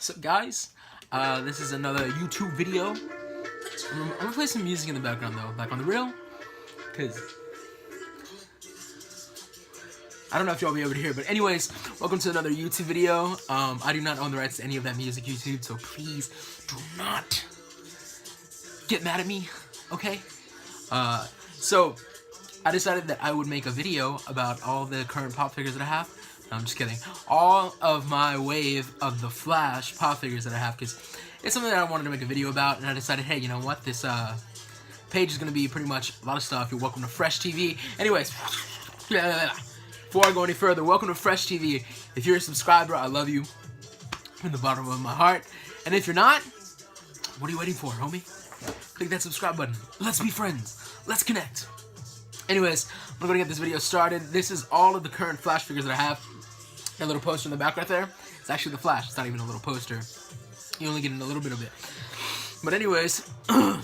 What's up, guys? This is another YouTube video. I'm gonna play some music in the background though, like on the real, because I don't know if y'all be able to hear, but anyways, welcome to another YouTube video. I do not own the rights to any of that music, YouTube, so please do not get mad at me, okay? So I decided that I would make a video about all the current pop figures that I have. No, I'm just kidding. All of my wave of the Flash pop figures that I have, because it's something that I wanted to make a video about, and I decided, hey, you know what, this page is going to be pretty much a lot of stuff. You're welcome to Fresh TV. Anyways, before I go any further, welcome to Fresh TV. If you're a subscriber, I love you from the bottom of my heart. And if you're not, what are you waiting for, homie? Click that subscribe button. Let's be friends. Let's connect. Anyways, I'm going to get this video started. This is all of the current Flash figures that I have. That little poster in the back right there, it's actually the Flash. It's not even a little poster. You only get a little bit of it. But anyways, I'm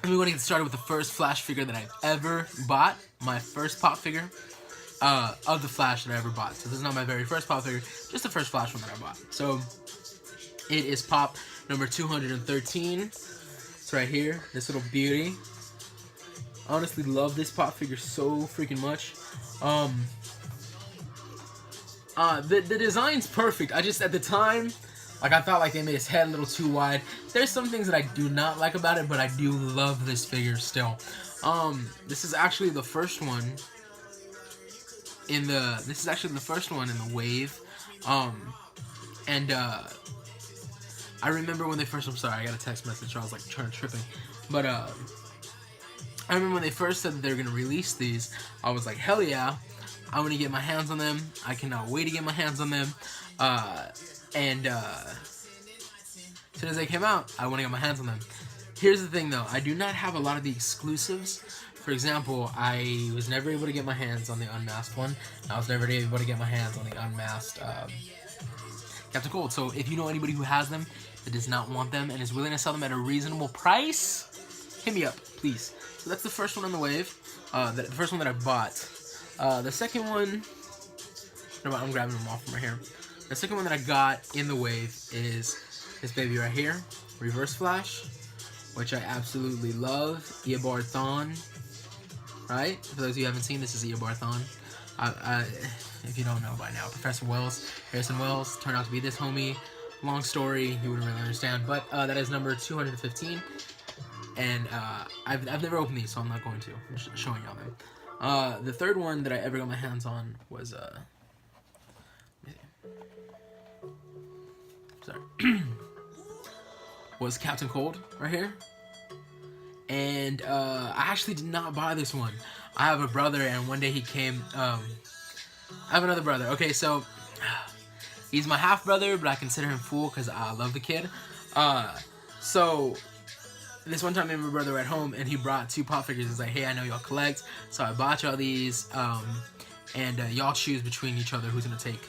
going to get started with the first Flash figure that I've ever bought. My first pop figure of the Flash that I ever bought. So this is not my very first pop figure, just the first Flash one that I bought. So it is pop number 213. It's right here, this little beauty. I honestly love this pop figure so freaking much. The design's perfect. I just, at the time, like, I thought like they made his head a little too wide. There's some things that I do not like about it, but I do love this figure still. This is actually the first one in the, wave. I remember when they first, I'm sorry, I got a text message, so I was like tripping. But, I remember when they first said that they were going to release these, I was like, hell yeah. I want to get my hands on them. I cannot wait to get my hands on them. As soon as they came out, I want to get my hands on them. Here's the thing though, I do not have a lot of the exclusives. For example, I was never able to get my hands on the unmasked one. I was never able to get my hands on the unmasked Captain Cold. So if you know anybody who has them, that does not want them, and is willing to sell them at a reasonable price, hit me up, please. So that's the first one on the wave. The first one that I bought. The second one, I'm grabbing them off from right here. The second one that I got in the wave is this baby right here, Reverse Flash, which I absolutely love. Eobard Thawne, right? For those of you who haven't seen, this is Eobard Thawne. If you don't know by now, Professor Harrison Wells, turned out to be this homie. Long story, you wouldn't really understand, but that is number 215. And I've never opened these, so I'm not going to. I'm just showing y'all them. The third one that I ever got my hands on was was Captain Cold right here. And I actually did not buy this one. I have a brother, and one day he came. I have another brother. Okay, so he's my half brother, but I consider him full because I love the kid. So this one time, me and my brother were at home, and he brought two pop figures. He's like, hey, I know y'all collect, so I bought y'all these, and y'all choose between each other who's going to take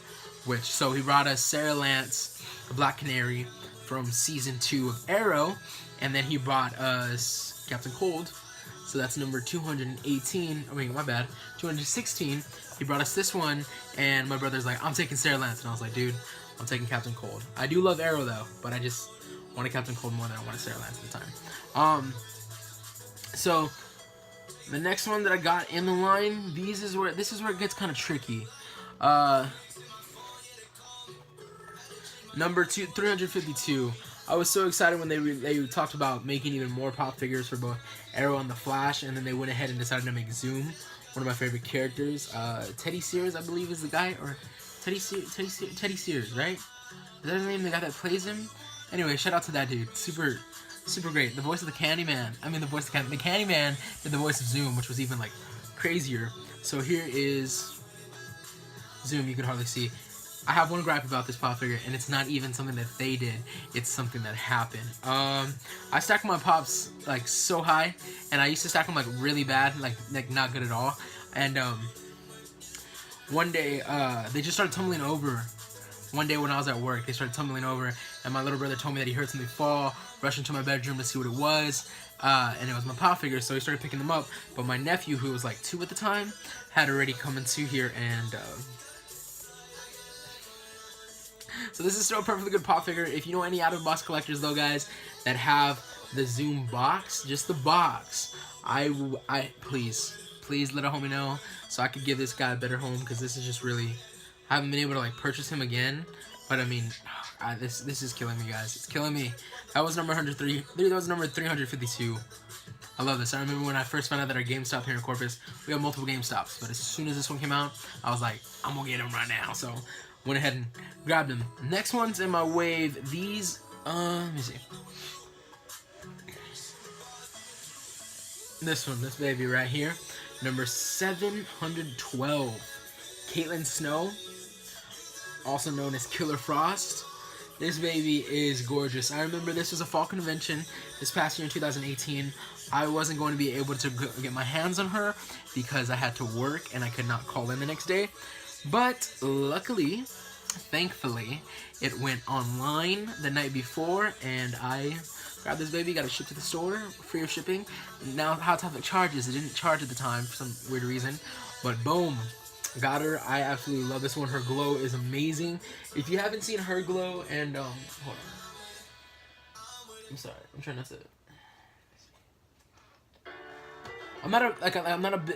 which. So he brought us Sarah Lance, the Black Canary, from Season 2 of Arrow, and then he brought us Captain Cold, so that's number 218, I mean, my bad, 216. He brought us this one, and my brother's like, I'm taking Sarah Lance, and I was like, dude, I'm taking Captain Cold. I do love Arrow, though, but I just wanted Captain Cold more than I wanted Sarah Lance at the time. So the next one that I got in the line, this is where it gets kind of tricky. Number 352. I was so excited when they talked about making even more pop figures for both Arrow and the Flash, and then they went ahead and decided to make Zoom, one of my favorite characters. Teddy Sears, I believe, is the guy, or Teddy Sears, right? Is that his name? The guy that plays him? Anyway, shout out to that dude. Super great. The voice of the Candyman. The Candyman did the voice of Zoom, which was even like crazier. So here is Zoom. You can hardly see. I have one gripe about this pop figure, and it's not even something that they did. It's something that happened. I stack my pops like so high, and I used to stack them like really bad, like not good at all. And one day they just started tumbling over. One day when I was at work, they started tumbling over, and my little brother told me that he heard something fall, rushed into my bedroom to see what it was, and it was my pop figure, so he started picking them up. But my nephew, who was like 2 at the time, had already come into here and So this is still a perfectly good pop figure. If you know any out-of-box collectors, though, guys, that have the Zoom box, just the box, please let a homie know so I could give this guy a better home, because this is just really, I haven't been able to like purchase him again. But I mean, this is killing me, guys. It's killing me. That was number 103. That was number 352. I love this. I remember when I first found out that our GameStop here in Corpus, we have multiple GameStops, but as soon as this one came out, I was like, I'm gonna get him right now. So went ahead and grabbed him. Next one's in my wave. These, let me see. This one, this baby right here, number 712, Caitlin Snow, also known as Killer Frost. This baby is gorgeous. I remember this was a fall convention this past year in 2018. I wasn't going to be able to get my hands on her because I had to work and I could not call in the next day. But luckily, thankfully, it went online the night before, and I grabbed this baby, got it shipped to the store, free of shipping. Now Hot Topic charges. It didn't charge at the time for some weird reason, but boom, got her. I absolutely love this one. Her glow is amazing. If you haven't seen her glow, and hold on, I'm sorry, I'm trying not to. I'm not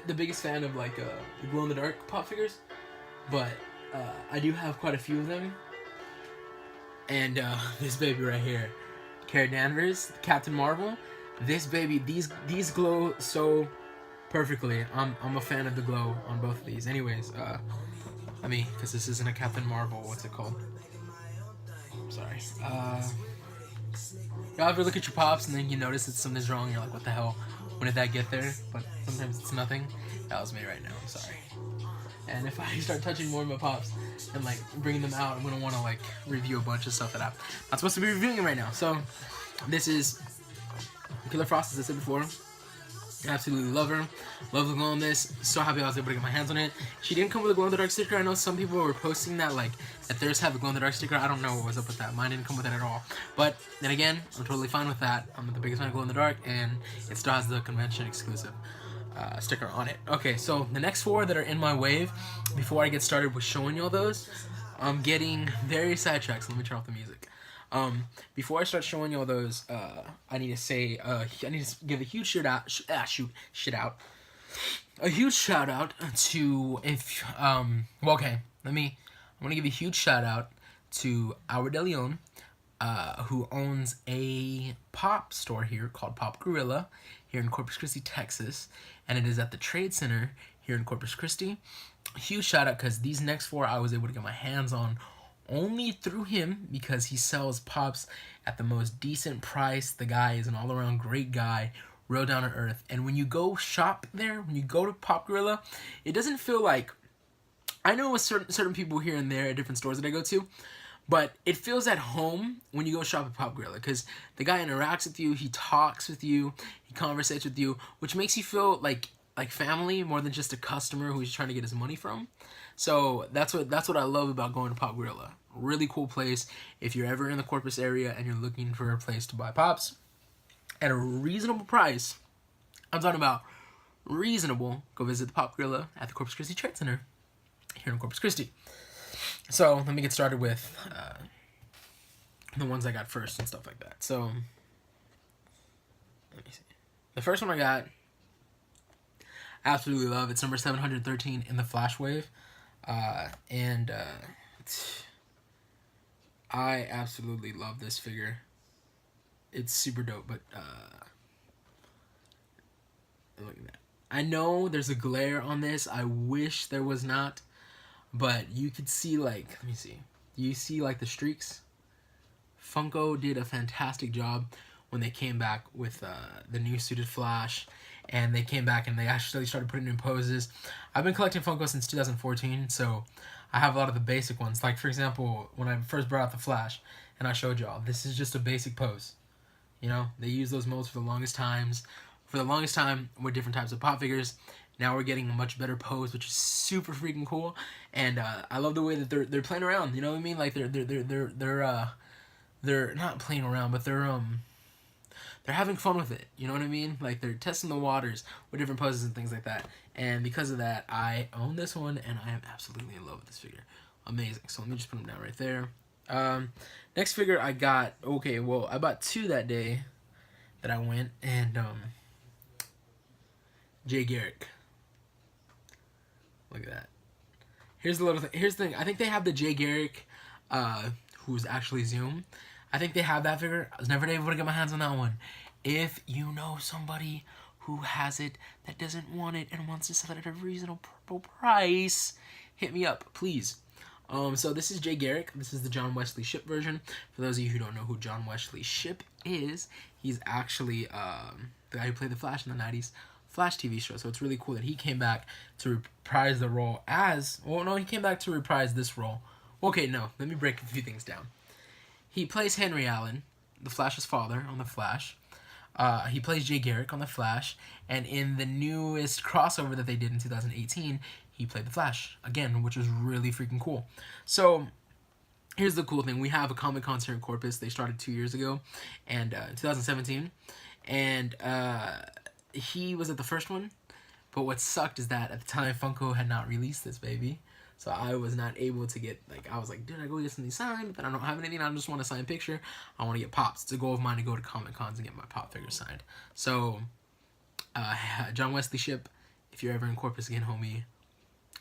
the biggest fan of like the glow in the dark pop figures, but I do have quite a few of them. And this baby right here, Cara Danvers, Captain Marvel. This baby, these glow so perfectly. I'm a fan of the glow on both of these. Anyways, let me, because this isn't a Captain Marvel. What's it called? I'm sorry. Y'all ever look at your pops and then you notice that something's wrong? You're like, what the hell? When did that get there? But sometimes it's nothing. That was me right now. I'm sorry. And if I start touching more of my pops and like bringing them out, I'm gonna want to like review a bunch of stuff that I'm not supposed to be reviewing right now. So this is Killer Frost, as I said before. Absolutely love her. Love the glow on this. So happy I was able to get my hands on it. She didn't come with a glow in the dark sticker. I know some people were posting that like that theirs have a glow in the dark sticker. I don't know what was up with that. Mine didn't come with it at all. But then again, I'm totally fine with that. I'm the biggest fan of glow in the dark, and it still has the convention exclusive sticker on it. Okay, so the next four that are in my wave, before I get started with showing y'all those, I'm getting very sidetracked, so let me turn off the music. Before I start showing y'all those, I need to say, I need to give a huge a huge shout out to, I'm gonna give a huge shout out to Our De Leon, who owns a pop store here called Pop Gorilla here in Corpus Christi, Texas, and it is at the Trade Center here in Corpus Christi. A huge shout out, because these next four I was able to get my hands on only through him, because he sells pops at the most decent price. The guy is an all-around great guy, real down to earth. And when you go shop there, when you go to Pop Gorilla, it doesn't feel like, I know with certain people here and there at different stores that I go to, but it feels at home when you go shop at Pop Gorilla, because the guy interacts with you, he talks with you, he conversates with you, which makes you feel like family more than just a customer who's trying to get his money from. So that's what I love about going to Pop Gorilla. Really cool place. If you're ever in the Corpus area and you're looking for a place to buy pops at a reasonable price, I'm talking about reasonable, go visit the Pop Gorilla at the Corpus Christi Trade Center here in Corpus Christi. So let me get started with the ones I got first and stuff like that. So let me see. The first one I got, absolutely love. It's number 713 in the Flash Wave. I absolutely love this figure. It's super dope, but look at that. I know there's a glare on this. I wish there was not, but you could see, like, let me see. You see like the streaks? Funko did a fantastic job when they came back with the new suited Flash, and they came back and they actually started putting in poses. I've been collecting Funko since 2014, so I have a lot of the basic ones. Like, for example, when I first brought out the Flash, and I showed y'all, this is just a basic pose. You know, they use those molds for the longest time with different types of pop figures. Now we're getting a much better pose, which is super freaking cool. And I love the way that they're playing around. You know what I mean? Like they're not playing around, but they're having fun with it. You know what I mean? Like, they're testing the waters with different poses and things like that. And because of that, I own this one, and I am absolutely in love with this figure. Amazing. So let me just put him down right there. Next figure I got, okay, well, I bought 2 that day that I went, and Jay Garrick. Look at that. Here's the little thing. Here's the thing. I think they have the Jay Garrick, who's actually Zoom. I think they have that figure. I was never able to get my hands on that one. If you know somebody who has it that doesn't want it and wants to sell it at a reasonable price, hit me up, please. So this is Jay Garrick. This is the John Wesley Shipp version. For those of you who don't know who John Wesley Shipp is, he's actually the guy who played the Flash in the 90s Flash TV show. So it's really cool that he came back to reprise the role as... Well, no, he came back to reprise this role. Okay, no. Let me break a few things down. He plays Henry Allen, the Flash's father, on the Flash. He plays Jay Garrick on the Flash. And in the newest crossover that they did in 2018... he played the Flash again, which was really freaking cool. So here's the cool thing. We have a Comic-Con here in Corpus. They started 2 years ago, and 2017. And he was at the first one. But what sucked is that at the time, Funko had not released this baby. So I was not able to get, like, I was like, dude, I go get something signed, but I don't have anything. I just want a signed picture. I want to get Pops. It's a goal of mine to go to Comic-Cons and get my Pop figure signed. So, John Wesley Shipp, if you're ever in Corpus again, homie,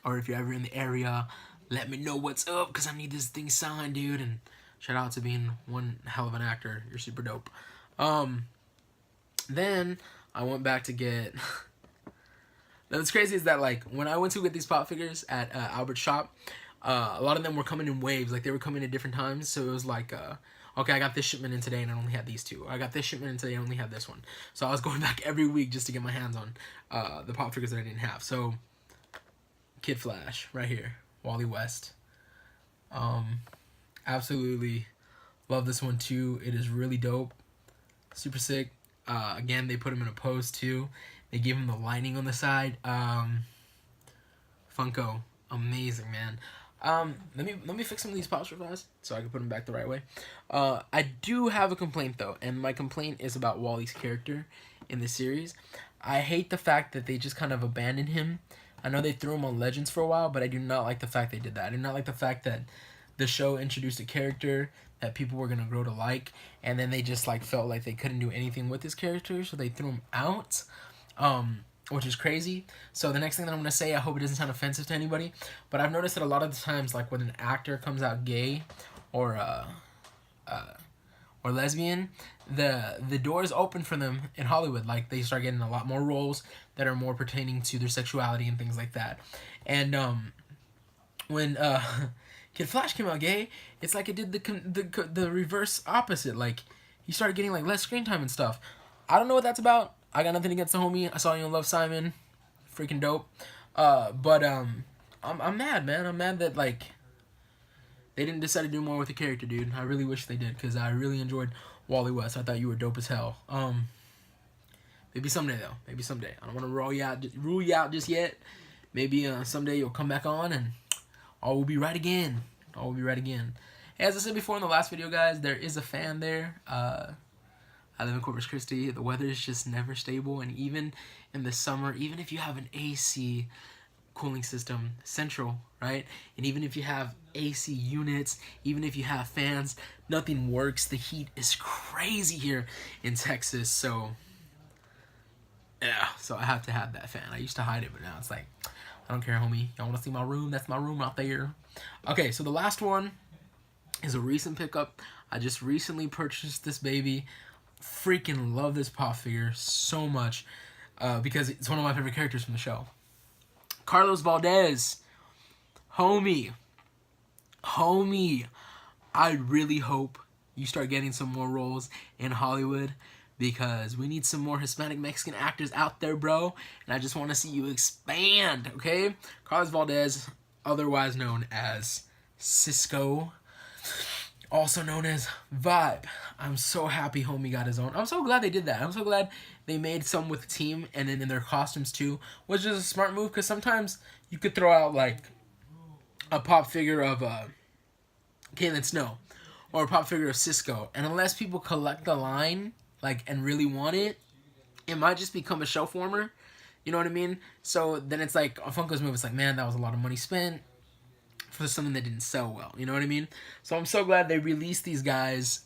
or if you're ever in the area, let me know what's up, because I need this thing signed, dude. And shout out to being one hell of an actor. You're super dope. Then I went back to get... Now, what's crazy is that, like, when I went to get these Pop figures at Albert's shop, a lot of them were coming in waves. Like, they were coming at different times. So it was like, okay, I got this shipment in today, and I only had these 2. I got this shipment in today, and I only had this one. So I was going back every week just to get my hands on the Pop figures that I didn't have. So... Kid Flash, right here. Wally West. Absolutely love this one too. It is really dope. Super sick. Again, they put him in a pose too. They gave him the lining on the side. Funko. Amazing, man. Let me fix some of these pops real fast so I can put them back the right way. I do have a complaint though, and my complaint is about Wally's character in the series. I hate the fact that they just kind of abandoned him. I know they threw him on Legends for a while, but I do not like the fact they did that. I do not like the fact that the show introduced a character that people were going to grow to like, and then they just like felt like they couldn't do anything with this character, so they threw him out, which is crazy. So the next thing that I'm going to say, I hope it doesn't sound offensive to anybody, but I've noticed that a lot of the times, like when an actor comes out gay or lesbian, the doors open for them in Hollywood. Like, they start getting a lot more roles that are more pertaining to their sexuality and things like that. And when Kid Flash came out gay, it's like it did the reverse opposite. Like, he started getting like less screen time and stuff. I don't know what that's about. I got nothing against the homie. I saw you in Love, Simon. Freaking dope. But I'm mad, man. I'm mad that like they didn't decide to do more with the character, dude. I really wish they did, because I really enjoyed Wally West. I thought you were dope as hell. Maybe someday, though. Maybe someday. I don't want to rule you out just yet. Maybe someday you'll come back on, and all will be right again. All will be right again. Hey, as I said before in the last video, guys, there is a fan there. I live in Corpus Christi. The weather is just never stable, and even in the summer, even if you have an AC cooling system, central, right? And even if you have AC units, even if you have fans, nothing works. The heat is crazy here in Texas, so yeah, so I have to have that fan. I used to hide it, but now it's like, I don't care, homie. Y'all want to see my room? That's my room out there. Okay, so the last one is a recent pickup. I just recently purchased this baby. Freaking love this Pop figure so much because it's one of my favorite characters from the show. Carlos Valdez, homie, I really hope you start getting some more roles in Hollywood, because we need some more Hispanic Mexican actors out there, bro, and I just want to see you expand, okay? Carlos Valdez, otherwise known as Cisco, also known as Vibe. I'm so happy homie got his own. I'm so glad they did that. I'm so glad they made some with the team and then in their costumes too, which is a smart move, because sometimes you could throw out like a Pop figure of Caitlin Snow or a Pop figure of Cisco, and unless people collect the line like and really want it, it might just become a shelf warmer. You know what I mean? So then it's like a Funko's move. It's like, man, that was a lot of money spent. for something that didn't sell well. You know what I mean? So I'm so glad they released these guys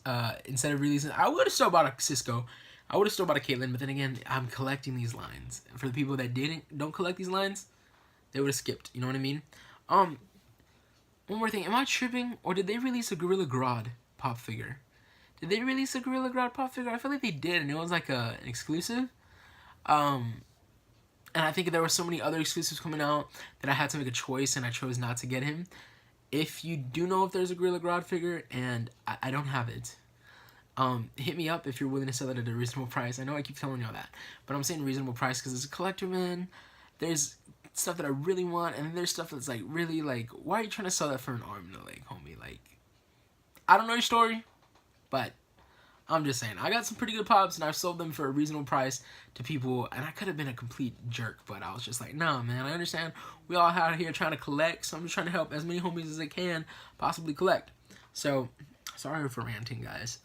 instead of releasing. I would have still bought a Cisco. I would have still bought a Caitlyn, but then again, I'm collecting these lines. For the people that don't collect these lines, they would have skipped. You know what I mean? One more thing. Am I tripping? Or did they release a Gorilla Grodd pop figure? Did they release a Gorilla Grodd pop figure? I feel like they did, and it was like an exclusive. And I think there were so many other exclusives coming out that I had to make a choice, and I chose not to get him. If you do know if there's a Gorilla Grodd figure, and I don't have it, hit me up if you're willing to sell it at a reasonable price. I know I keep telling y'all that, but I'm saying reasonable price because as a collector, man, there's stuff that I really want, and then there's stuff that's like really like, why are you trying to sell that for an arm and a leg, homie? Like, I don't know your story, but I'm just saying, I got some pretty good pops, and I've sold them for a reasonable price to people, and I could have been a complete jerk, but I was just like, nah, man, I understand we all out here trying to collect, so I'm just trying to help as many homies as I can possibly collect. So, sorry for ranting, guys.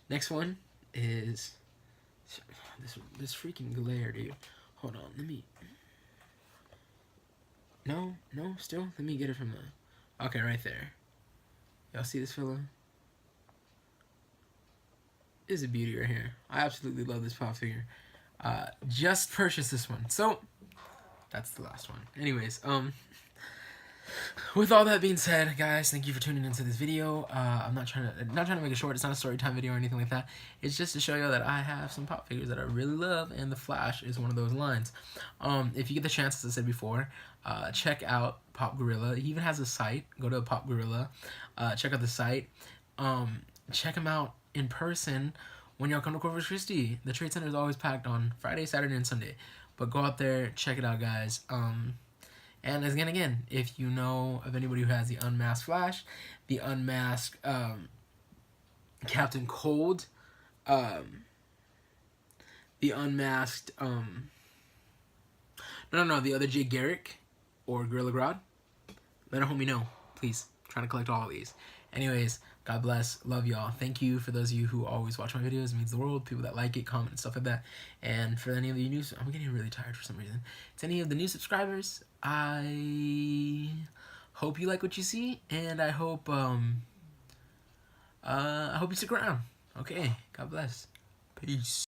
Next one is this freaking glare, dude. Hold on, let me... No, still? Let me get it from the... Okay, right there. Y'all see this fella? Is a beauty right here. I absolutely love this pop figure. Just purchased this one. So, that's the last one. Anyways, with all that being said, guys, thank you for tuning into this video. I'm not trying to make it short. It's not a story time video or anything like that. It's just to show you that I have some pop figures that I really love, and the Flash is one of those lines. If you get the chance, as I said before, check out Pop Gorilla. He even has a site. Go to Pop Gorilla. Check out the site. Check him out in person when y'all come to Corpus Christi. The Trade Center is always packed on Friday, Saturday, and Sunday. But go out there, check it out, guys. And again, if you know of anybody who has the unmasked Flash, the unmasked Captain Cold, the unmasked the other Jay Garrick or Gorilla Grodd, let a homie know, please. I'm trying to collect all of these. Anyways, God bless. Love y'all. Thank you for those of you who always watch my videos. It means the world. People that like it, comment, and stuff like that. And for any of you new... I'm getting really tired for some reason. To any of the new subscribers, I hope you like what you see. And I hope you stick around. Okay. God bless. Peace.